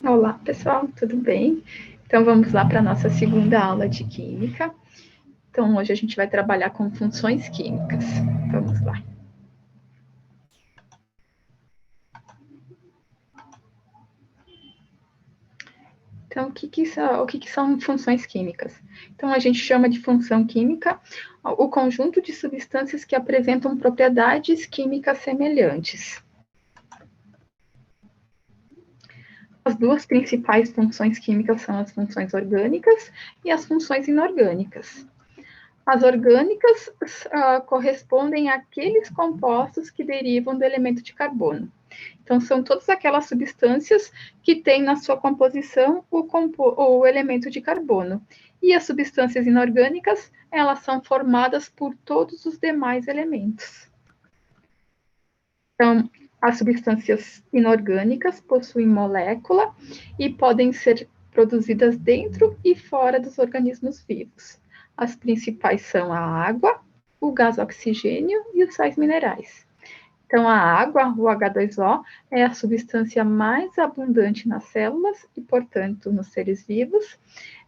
Olá, pessoal, tudo bem? Então, vamos lá para a nossa segunda aula de Química. Então, hoje a gente vai trabalhar com funções químicas. Vamos lá. Então, o que são funções químicas? Então, a gente chama de função química o conjunto de substâncias que apresentam propriedades químicas semelhantes. As duas principais funções químicas são as funções orgânicas e as funções inorgânicas. As orgânicas correspondem àqueles compostos que derivam do elemento de carbono. Então, são todas aquelas substâncias que têm na sua composição o elemento de carbono. E as substâncias inorgânicas, elas são formadas por todos os demais elementos. Então, as substâncias inorgânicas possuem molécula e podem ser produzidas dentro e fora dos organismos vivos. As principais são a água, o gás oxigênio e os sais minerais. Então, a água, o H2O, é a substância mais abundante nas células e, portanto, nos seres vivos.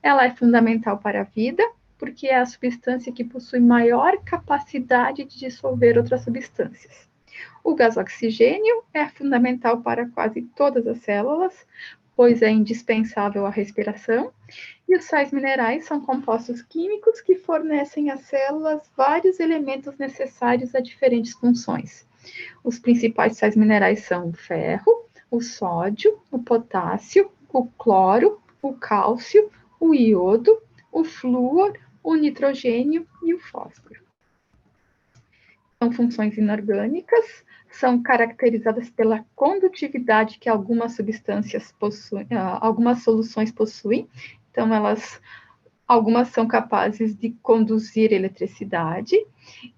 Ela é fundamental para a vida, porque é a substância que possui maior capacidade de dissolver outras substâncias. O gás oxigênio é fundamental para quase todas as células, pois é indispensável à respiração, e os sais minerais são compostos químicos que fornecem às células vários elementos necessários a diferentes funções. Os principais sais minerais são o ferro, o sódio, o potássio, o cloro, o cálcio, o iodo, o flúor, o nitrogênio e o fósforo. São funções inorgânicas, são caracterizadas pela condutividade que algumas substâncias possuem, algumas soluções possuem. Então, algumas são capazes de conduzir eletricidade.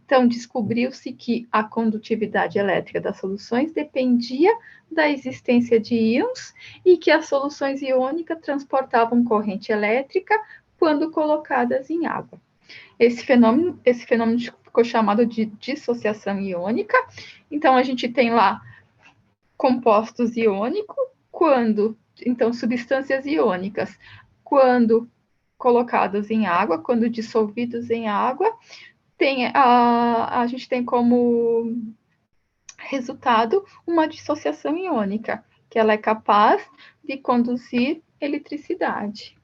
Então, descobriu-se que a condutividade elétrica das soluções dependia da existência de íons e que as soluções iônicas transportavam corrente elétrica quando colocadas em água. Esse fenômeno ficou chamado de dissociação iônica. Então, a gente tem lá compostos iônicos, então, substâncias iônicas, quando colocadas em água, quando dissolvidos em água, a gente tem como resultado uma dissociação iônica, que ela é capaz de conduzir eletricidade.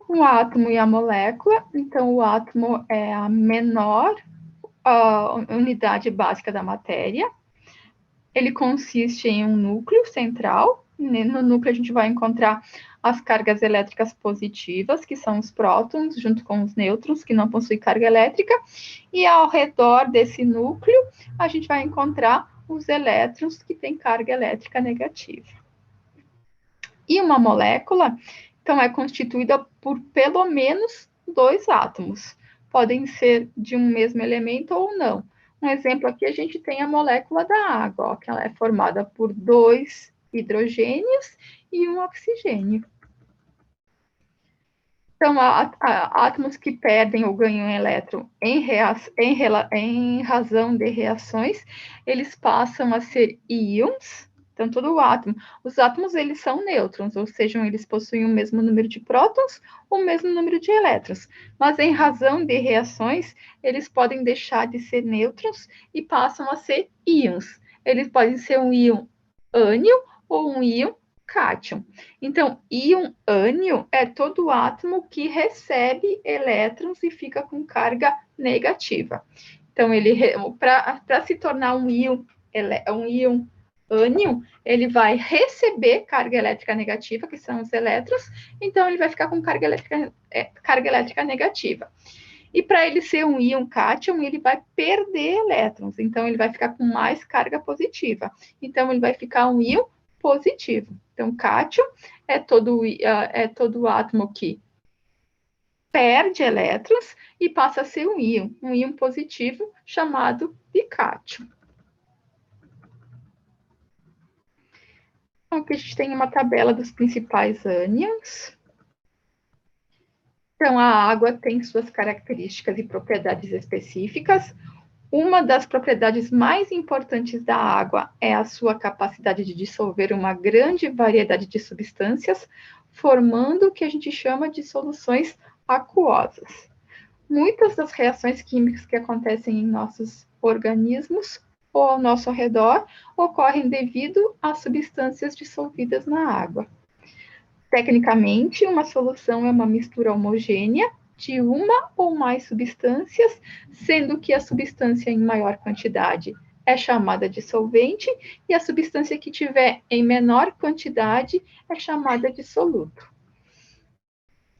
O átomo e a molécula, então o átomo é a menor unidade básica da matéria. Ele consiste em um núcleo central. No núcleo a gente vai encontrar as cargas elétricas positivas, que são os prótons, junto com os nêutrons, que não possuem carga elétrica, e ao redor desse núcleo a gente vai encontrar os elétrons, que têm carga elétrica negativa. E uma molécula, então, é constituída por pelo menos 2 átomos. Podem ser de um mesmo elemento ou não. Um exemplo aqui, a gente tem a molécula da água, ó, que ela é formada por 2 hidrogênios e um oxigênio. Então, átomos que perdem ou ganham elétron em razão de reações, eles passam a ser íons. Então, todo o átomo. Os átomos, eles são nêutrons, ou seja, eles possuem o mesmo número de prótons, o mesmo número de elétrons. Mas, em razão de reações, eles podem deixar de ser nêutrons e passam a ser íons. Eles podem ser um íon ânion ou um íon cátion. Então, íon ânion é todo átomo que recebe elétrons e fica com carga negativa. Então, para se tornar um íon ânion, ele vai receber carga elétrica negativa, que são os elétrons, então ele vai ficar com carga elétrica negativa. E para ele ser um íon cátion, ele vai perder elétrons, então ele vai ficar com mais carga positiva. Então, ele vai ficar um íon positivo. Então, cátion é todo átomo que perde elétrons e passa a ser um íon positivo chamado de cátion. Então, aqui a gente tem uma tabela dos principais ânions. Então, a água tem suas características e propriedades específicas. uma das propriedades mais importantes da água é a sua capacidade de dissolver uma grande variedade de substâncias, formando o que a gente chama de soluções aquosas. Muitas das reações químicas que acontecem em nossos organismos ou ao nosso redor ocorrem devido a substâncias dissolvidas na água. Tecnicamente, uma solução é uma mistura homogênea de uma ou mais substâncias, sendo que a substância em maior quantidade é chamada de solvente e a substância que tiver em menor quantidade é chamada de soluto.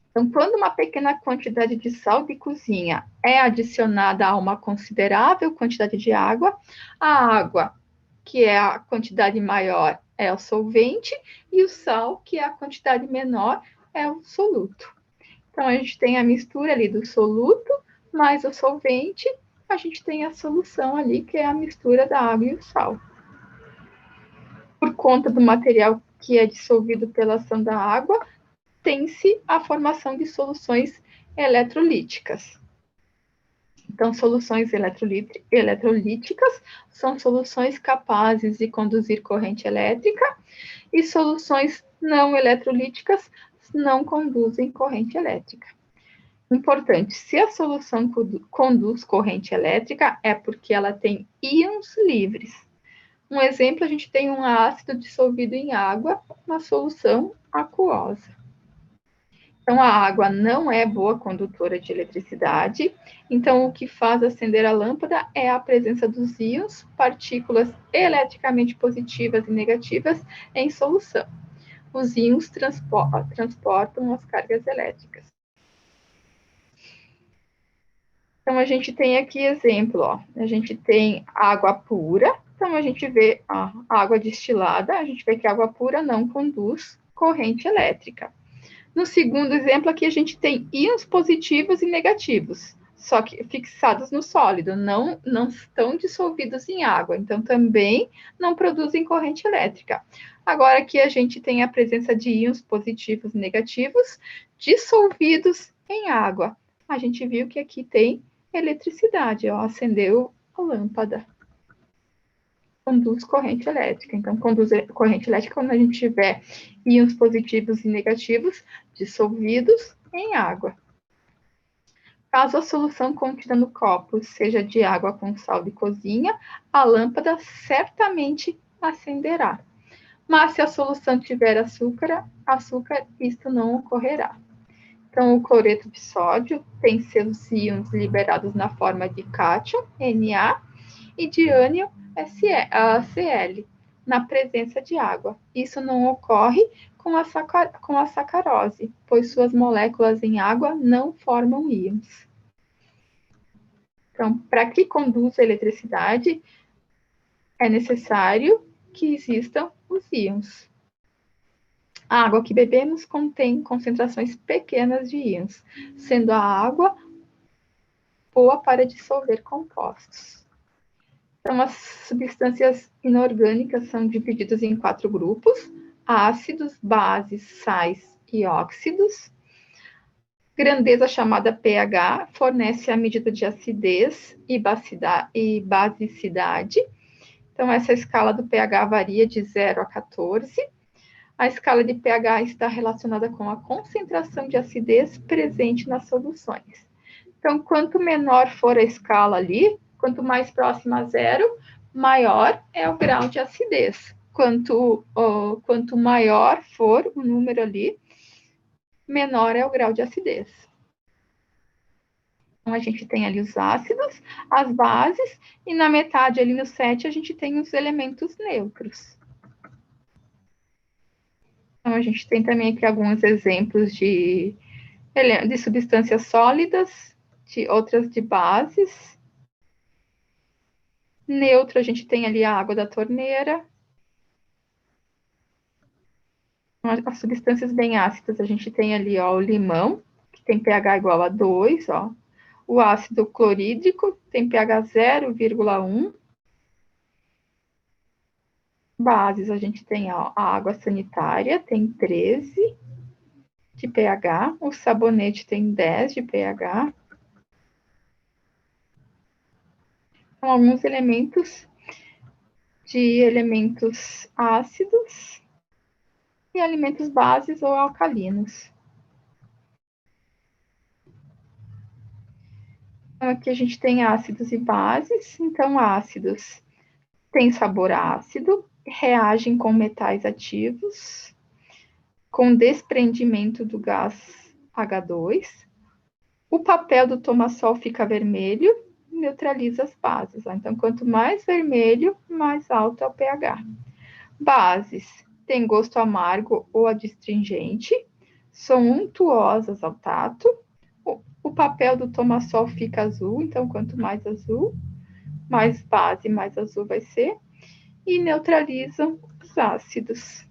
Então, quando uma pequena quantidade de sal de cozinha é adicionada a uma considerável quantidade de água, a água, que é a quantidade maior, é o solvente, e o sal, que é a quantidade menor, é o soluto. Então, a gente tem a mistura ali do soluto mais o solvente, a gente tem a solução ali, que é a mistura da água e o sal. Por conta do material que é dissolvido pela ação da água, tem-se a formação de soluções eletrolíticas. Então, soluções eletrolíticas são soluções capazes de conduzir corrente elétrica e soluções não eletrolíticas não conduzem corrente elétrica. Importante, se a solução conduz corrente elétrica, é porque ela tem íons livres. Um exemplo, a gente tem um ácido dissolvido em água, uma solução aquosa. Então, a água não é boa condutora de eletricidade, então o que faz acender a lâmpada é a presença dos íons, partículas eletricamente positivas e negativas em solução. Os íons transportam as cargas elétricas. Então, a gente tem aqui exemplo, ó, a gente tem água pura, então a gente vê a água destilada, a gente vê que a água pura não conduz corrente elétrica. No segundo exemplo, aqui a gente tem íons positivos e negativos, só que fixados no sólido, não estão dissolvidos em água, então também não produzem corrente elétrica. Agora aqui a gente tem a presença de íons positivos e negativos dissolvidos em água. A gente viu que aqui tem eletricidade, ó, acendeu a lâmpada. Conduz corrente elétrica. Então, conduz corrente elétrica quando a gente tiver íons positivos e negativos dissolvidos em água. Caso a solução contida no copo seja de água com sal de cozinha, a lâmpada certamente acenderá. Mas se a solução tiver açúcar, isto não ocorrerá. Então, o cloreto de sódio tem seus íons liberados na forma de cátion, Na, e de ânion, Cl, na presença de água. Isso não ocorre com a sacarose, pois suas moléculas em água não formam íons. Então, para que conduza a eletricidade, é necessário que existam os íons. A água que bebemos contém concentrações pequenas de íons, sendo a água boa para dissolver compostos. Então, as substâncias inorgânicas são divididas em 4 grupos: ácidos, bases, sais e óxidos. Grandeza chamada pH fornece a medida de acidez e basicidade. Então, essa escala do pH varia de 0 a 14. A escala de pH está relacionada com a concentração de acidez presente nas soluções. Então, quanto menor for a escala ali, quanto mais próxima a 0, maior é o grau de acidez. Quanto maior for o número ali, menor é o grau de acidez. Então, a gente tem ali os ácidos, as bases, e na metade, ali no 7, a gente tem os elementos neutros. Então, a gente tem também aqui alguns exemplos de substâncias sólidas, de outras de bases. Neutro, a gente tem ali a água da torneira. As substâncias bem ácidas, a gente tem ali, ó, o limão, que tem pH igual a 2, ó. O ácido clorídrico tem pH 0,1. Bases, a gente tem, ó, a água sanitária, tem 13 de pH. O sabonete tem 10 de pH. São alguns elementos de elementos ácidos e alimentos bases ou alcalinos. Então, aqui a gente tem ácidos e bases. Então, ácidos têm sabor ácido, reagem com metais ativos, com desprendimento do gás H2. O papel do tomassol fica vermelho, neutraliza as bases. Então, quanto mais vermelho, mais alto é o pH. Bases têm gosto amargo ou adstringente, são untuosas ao tato. O papel do tomassol fica azul, então quanto mais azul, mais base, mais azul vai ser. E neutralizam os ácidos.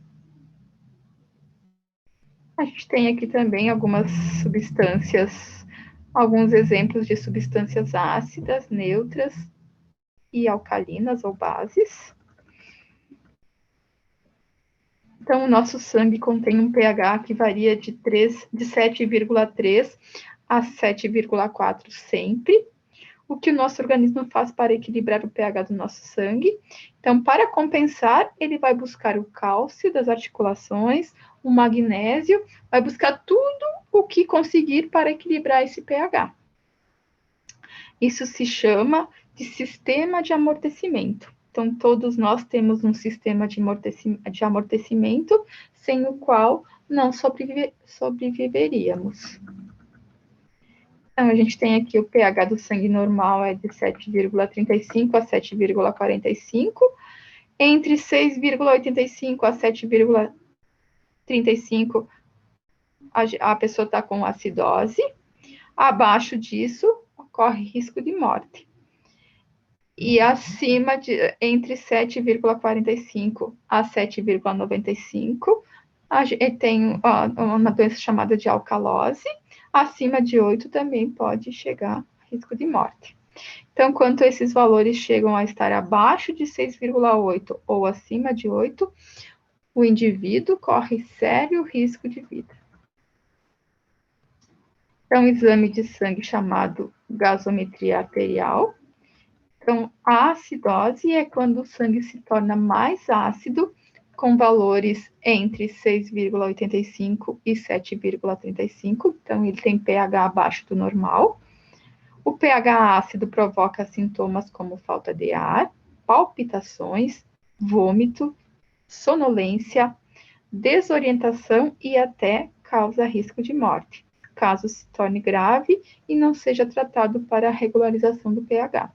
A gente tem aqui também algumas substâncias, alguns exemplos de substâncias ácidas, neutras e alcalinas ou bases. Então, o nosso sangue contém um pH que varia de 7,3 a 7,4 sempre. O que o nosso organismo faz para equilibrar o pH do nosso sangue? Então, para compensar, ele vai buscar o cálcio das articulações, o magnésio, vai buscar tudo o que conseguir para equilibrar esse pH. Isso se chama de sistema de amortecimento. Então, todos nós temos um sistema de amortecimento sem o qual não sobreviveríamos. Então, a gente tem aqui o pH do sangue normal é de 7,35 a 7,45. Entre 6,85 a 7,35, a pessoa está com acidose. Abaixo disso, ocorre risco de morte. E acima de entre 7,45 a 7,95, tem uma doença chamada de alcalose. Acima de 8 também pode chegar a risco de morte. Então, quando esses valores chegam a estar abaixo de 6,8 ou acima de 8, o indivíduo corre sério risco de vida. Então, um exame de sangue chamado gasometria arterial. Então, a acidose é quando o sangue se torna mais ácido, com valores entre 6,85 e 7,35. Então, ele tem pH abaixo do normal. O pH ácido provoca sintomas como falta de ar, palpitações, vômito, sonolência, desorientação e até causa risco de morte, caso se torne grave e não seja tratado para a regularização do pH.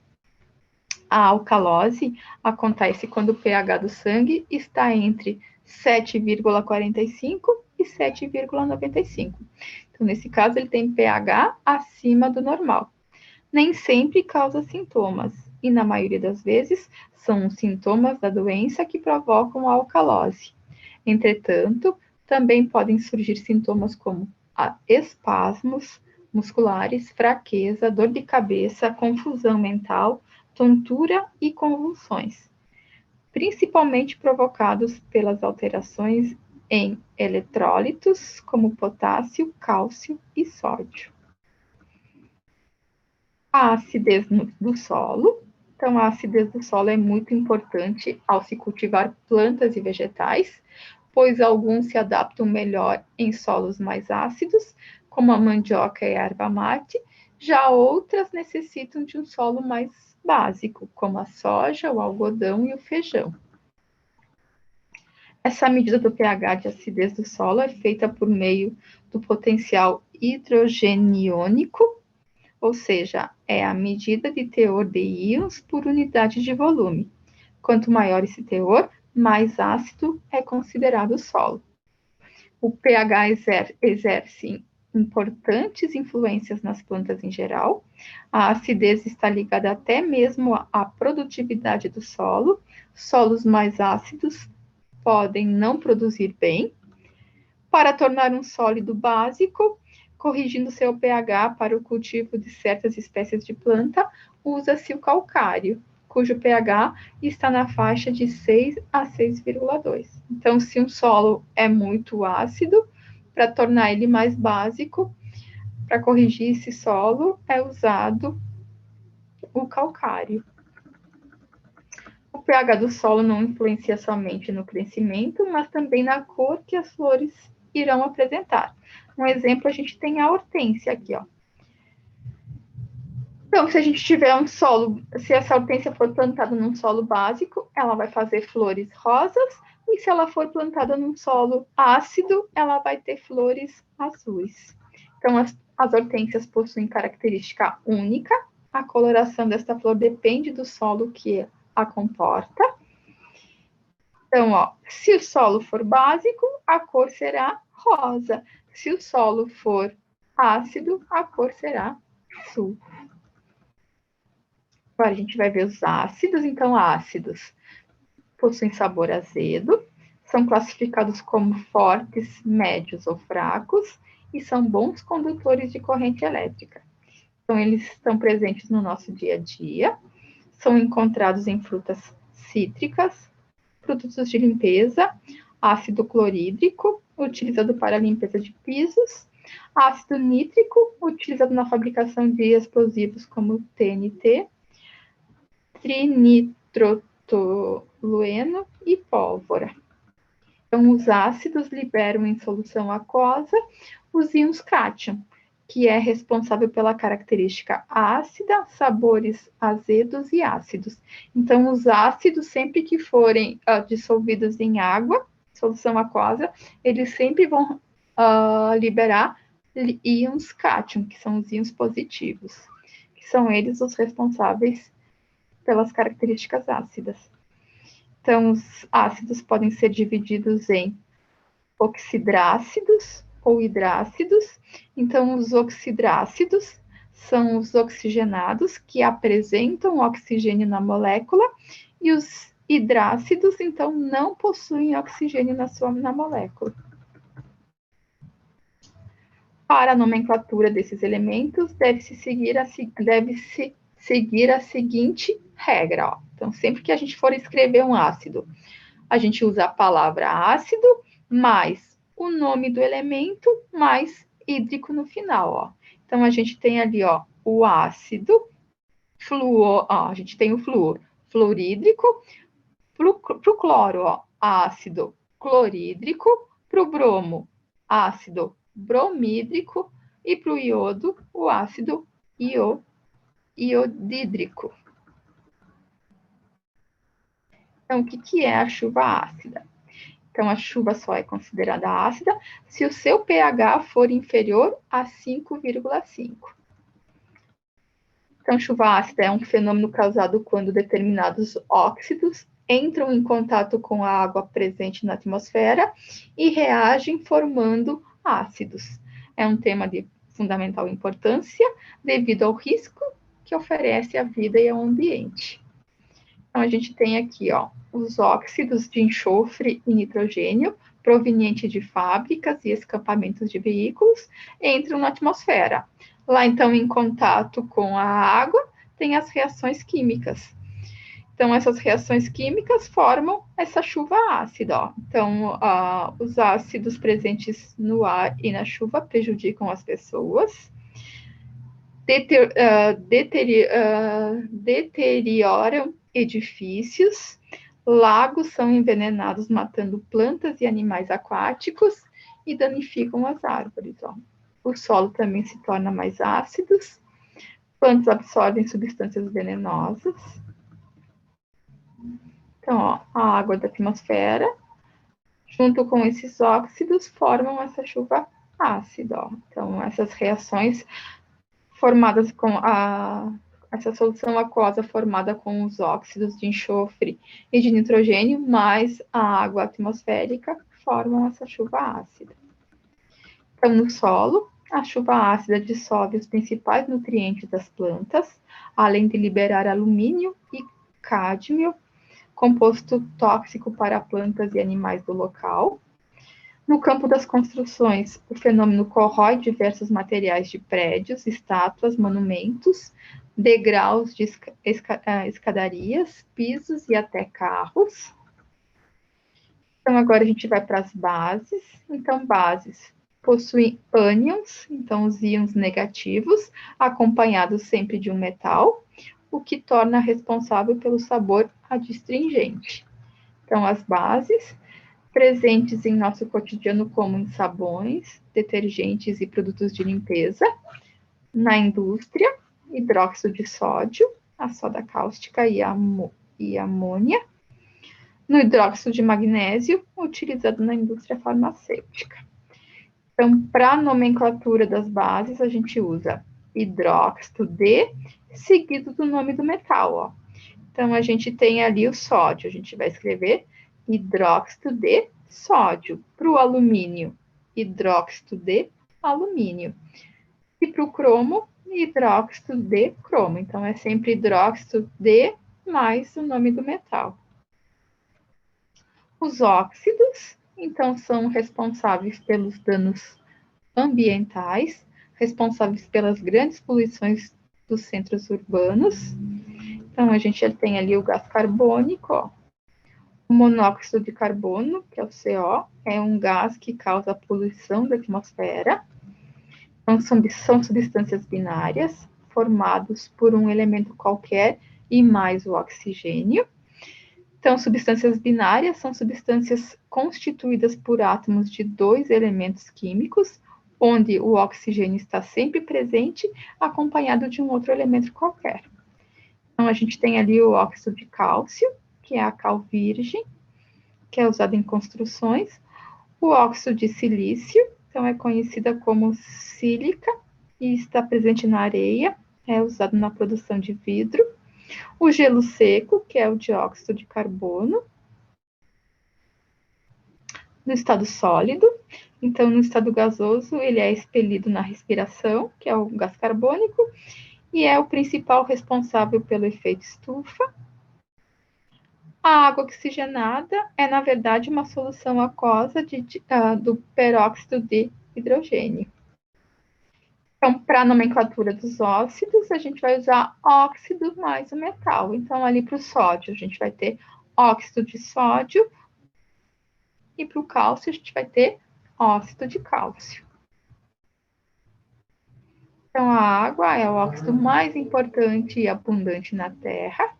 A alcalose acontece quando o pH do sangue está entre 7,45 e 7,95. Então, nesse caso, ele tem pH acima do normal. Nem sempre causa sintomas, e na maioria das vezes são os sintomas da doença que provocam a alcalose. Entretanto, também podem surgir sintomas como espasmos musculares, fraqueza, dor de cabeça, confusão mental, tontura e convulsões, principalmente provocados pelas alterações em eletrólitos como potássio, cálcio e sódio. A acidez do solo. Então, a acidez do solo é muito importante ao se cultivar plantas e vegetais, pois alguns se adaptam melhor em solos mais ácidos, como a mandioca e a erva mate, já outras necessitam de um solo mais básico, como a soja, o algodão e o feijão. Essa medida do pH de acidez do solo é feita por meio do potencial hidrogeniônico, ou seja, é a medida de teor de íons por unidade de volume. Quanto maior esse teor, mais ácido é considerado o solo. O pH exerce importantes influências nas plantas em geral. A acidez está ligada até mesmo à produtividade do solo. Solos mais ácidos podem não produzir bem. Para tornar um sólido básico, corrigindo seu pH para o cultivo de certas espécies de planta, usa-se o calcário, cujo pH está na faixa de 6 a 6,2. Então, se um solo é muito ácido, para tornar ele mais básico, para corrigir esse solo, é usado o calcário. pH do solo não influencia somente no crescimento, mas também na cor que as flores irão apresentar. Um exemplo, a gente tem a hortênsia aqui, ó. Então, se a gente tiver um solo, se essa hortênsia for plantada num solo básico, ela vai fazer flores rosas, e se ela for plantada num solo ácido, ela vai ter flores azuis. Então, as hortênsias possuem característica única, a coloração desta flor depende do solo que a comporta. Então, ó, se o solo for básico, a cor será rosa. Se o solo for ácido, a cor será azul. Agora a gente vai ver os ácidos. Então, ácidos possuem sabor azedo, são classificados como fortes, médios ou fracos e são bons condutores de corrente elétrica. Então, eles estão presentes no nosso dia a dia, são encontrados em frutas cítricas, produtos de limpeza, ácido clorídrico, utilizado para a limpeza de pisos, ácido nítrico, utilizado na fabricação de explosivos como TNT, trinitrotolueno e pólvora. Então, os ácidos liberam em solução aquosa os íons cátion, que é responsável pela característica ácida, sabores azedos e ácidos. Então, os ácidos, sempre que forem dissolvidos em água, solução aquosa, eles sempre vão liberar íons cátion, que são os íons positivos, que são eles os responsáveis pelas características ácidas. Então, os ácidos podem ser divididos em oxidrácidos ou hidrácidos. Então, os oxidrácidos são os oxigenados que apresentam oxigênio na molécula, e os hidrácidos, então, não possuem oxigênio na molécula. Para a nomenclatura desses elementos, deve-se seguir a seguinte regra. Ó. Então, sempre que a gente for escrever um ácido, a gente usa a palavra ácido mais o nome do elemento mais hídrico no final. Ó. Então, a gente tem ali ó, o ácido, fluor, ó, a gente tem o flúor, fluorídrico, para o cloro, ó, ácido clorídrico, para o bromo, ácido bromídrico, e para o iodo, o ácido iodídrico. Então, o que é a chuva ácida? Então, a chuva só é considerada ácida se o seu pH for inferior a 5,5. Então, chuva ácida é um fenômeno causado quando determinados óxidos entram em contato com a água presente na atmosfera e reagem formando ácidos. É um tema de fundamental importância devido ao risco que oferece à vida e ao ambiente. Então, a gente tem aqui, ó, os óxidos de enxofre e nitrogênio provenientes de fábricas e escapamentos de veículos entram na atmosfera. Lá, então, em contato com a água, tem as reações químicas. Então, essas reações químicas formam essa chuva ácida. Ó. Então, os ácidos presentes no ar e na chuva prejudicam as pessoas, deterioram edifícios, lagos são envenenados, matando plantas e animais aquáticos e danificam as árvores. Ó. O solo também se torna mais ácido, plantas absorvem substâncias venenosas. Então, ó, a água da atmosfera, junto com esses óxidos, formam essa chuva ácida. Ó. Então, essas reações formadas com essa solução aquosa formada com os óxidos de enxofre e de nitrogênio, mais a água atmosférica, formam essa chuva ácida. Então, no solo, a chuva ácida dissolve os principais nutrientes das plantas, além de liberar alumínio e cádmio, composto tóxico para plantas e animais do local. No campo das construções, o fenômeno corrói diversos materiais de prédios, estátuas, monumentos, degraus de escadarias, pisos e até carros. Então, agora a gente vai para as bases. Então, bases possuem ânions, então os íons negativos, acompanhados sempre de um metal. o que torna responsável pelo sabor adstringente. Então, as bases presentes em nosso cotidiano como em sabões, detergentes e produtos de limpeza, na indústria, hidróxido de sódio, a soda cáustica e amônia, no hidróxido de magnésio, utilizado na indústria farmacêutica. Então, para a nomenclatura das bases, a gente usa hidróxido de, seguido do nome do metal, ó. Então, a gente tem ali o sódio, a gente vai escrever hidróxido de sódio. Para o alumínio, hidróxido de alumínio. E para o cromo, hidróxido de cromo. Então, é sempre hidróxido de mais o nome do metal. Os óxidos, então, são responsáveis pelos danos ambientais, responsáveis pelas grandes poluições dos centros urbanos. Então, a gente já tem ali o gás carbônico, ó. O monóxido de carbono, que é o CO, é um gás que causa poluição da atmosfera. Então, são substâncias binárias, formados por um elemento qualquer e mais o oxigênio. Então, substâncias binárias são substâncias constituídas por átomos de dois elementos químicos, onde o oxigênio está sempre presente, acompanhado de um outro elemento qualquer. Então, a gente tem ali o óxido de cálcio, que é a cal virgem, que é usado em construções. O óxido de silício, então é conhecida como sílica, e está presente na areia, é usado na produção de vidro. O gelo seco, que é o dióxido de carbono, no estado sólido. Então, no estado gasoso, ele é expelido na respiração, que é o gás carbônico, e é o principal responsável pelo efeito estufa. A água oxigenada é, na verdade, uma solução aquosa do peróxido de hidrogênio. Então, para a nomenclatura dos óxidos, a gente vai usar óxido mais o metal. Então, ali para o sódio, a gente vai ter óxido de sódio, e para o cálcio, a gente vai ter óxido de cálcio. Então, a água é o óxido mais importante e abundante na Terra.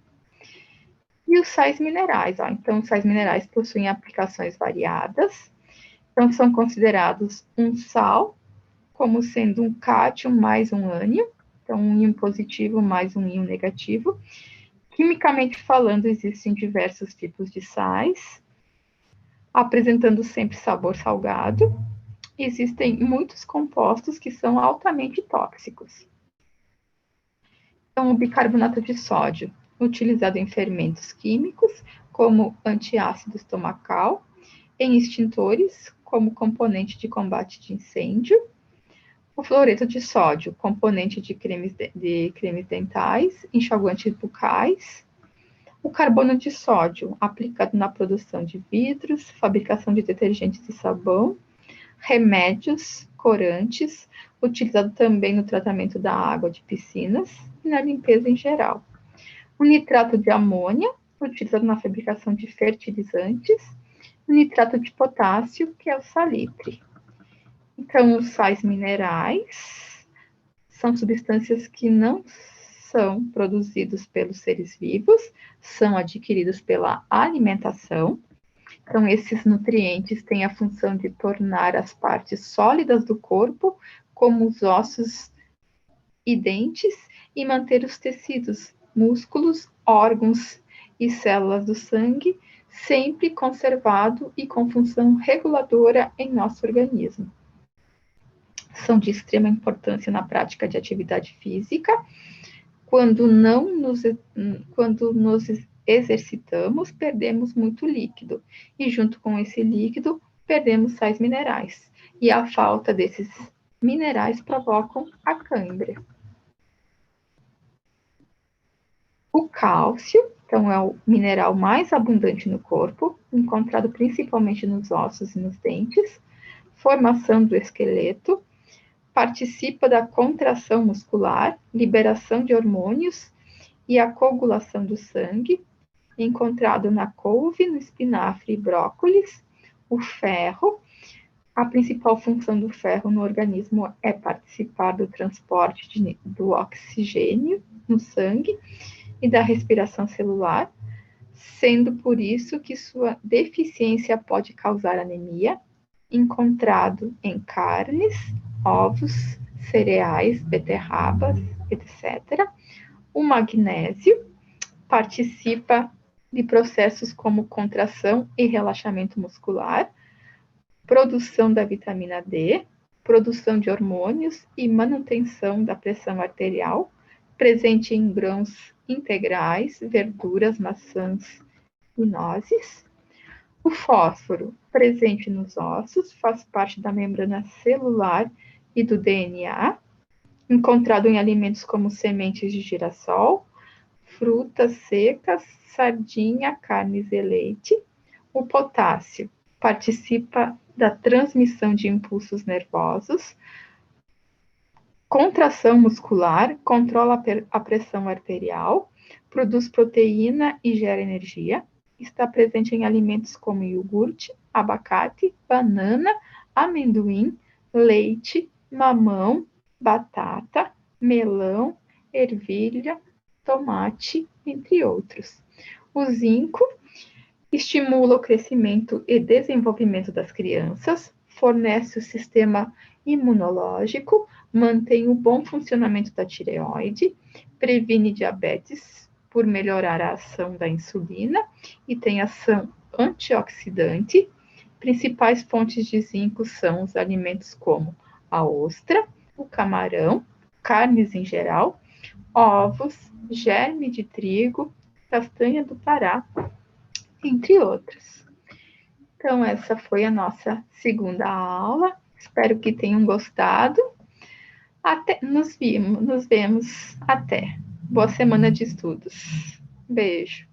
E os sais minerais, ó. Então, os sais minerais possuem aplicações variadas. Então, são considerados um sal, como sendo um cátion mais um ânion, então um íon positivo mais um íon negativo. Quimicamente falando, existem diversos tipos de sais, apresentando sempre sabor salgado. Existem muitos compostos que são altamente tóxicos. Então, o bicarbonato de sódio, utilizado em fermentos químicos, como antiácido estomacal, em extintores, como componente de combate de incêndio. O fluoreto de sódio, componente de cremes dentais, enxaguantes bucais. O carbono de sódio, aplicado na produção de vidros, fabricação de detergentes e sabão. Remédios, corantes, utilizado também no tratamento da água de piscinas e na limpeza em geral. O nitrato de amônia, utilizado na fabricação de fertilizantes. O nitrato de potássio, que é o salitre. Então, os sais minerais são substâncias que não são produzidos pelos seres vivos, são adquiridos pela alimentação. Então, esses nutrientes têm a função de tornar as partes sólidas do corpo, como os ossos e dentes, e manter os tecidos, músculos, órgãos e células do sangue sempre conservado e com função reguladora em nosso organismo. São de extrema importância na prática de atividade física. Quando nos exercitamos, perdemos muito líquido, e junto com esse líquido, perdemos sais minerais, e a falta desses minerais provocam a cãibra. O cálcio, então, é o mineral mais abundante no corpo, encontrado principalmente nos ossos e nos dentes, formação do esqueleto, participa da contração muscular, liberação de hormônios e a coagulação do sangue, encontrado na couve, no espinafre e brócolis. O ferro, a principal função do ferro no organismo é participar do transporte do oxigênio no sangue, e da respiração celular, sendo por isso que sua deficiência pode causar anemia, encontrado em carnes, ovos, cereais, beterrabas, etc. O magnésio participa de processos como contração e relaxamento muscular, produção da vitamina D, produção de hormônios e manutenção da pressão arterial, presente em grãos integrais, verduras, maçãs e nozes. O fósforo, presente nos ossos, faz parte da membrana celular e do DNA, encontrado em alimentos como sementes de girassol, frutas secas, sardinha, carnes e leite. O potássio participa da transmissão de impulsos nervosos, contração muscular, controla a pressão arterial, produz proteína e gera energia. Está presente em alimentos como iogurte, abacate, banana, amendoim, leite, mamão, batata, melão, ervilha, tomate, entre outros. O zinco estimula o crescimento e desenvolvimento das crianças, fornece o sistema imunológico, mantém o bom funcionamento da tireoide, previne diabetes por melhorar a ação da insulina e tem ação antioxidante. Principais fontes de zinco são os alimentos como a ostra, o camarão, carnes em geral, ovos, germe de trigo, castanha do Pará, entre outros. Então, essa foi a nossa segunda aula. Espero que tenham gostado. Nos vemos. Até. Boa semana de estudos. Beijo.